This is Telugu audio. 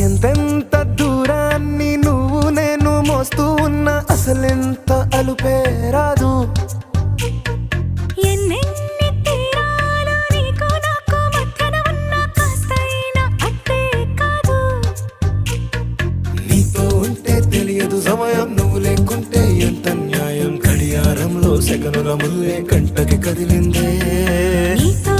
ఎంతెంత దూరాన్ని నువ్వు నేను మోస్తూ ఉన్నా అసలెంత అలుపే రాదు. ఎన్నెన్ని తీరాలు నీకు నాకు మధ్యన ఉన్నా కాస్తైనా అట్టే కాదు. నీతో ఉంటే తెలియదు సమయం, నువ్వు లేకుంటే ఎంత న్యాయం. గడియారంలో సెకనుల ముల్లే కంటకి కదిలిందే. నీతో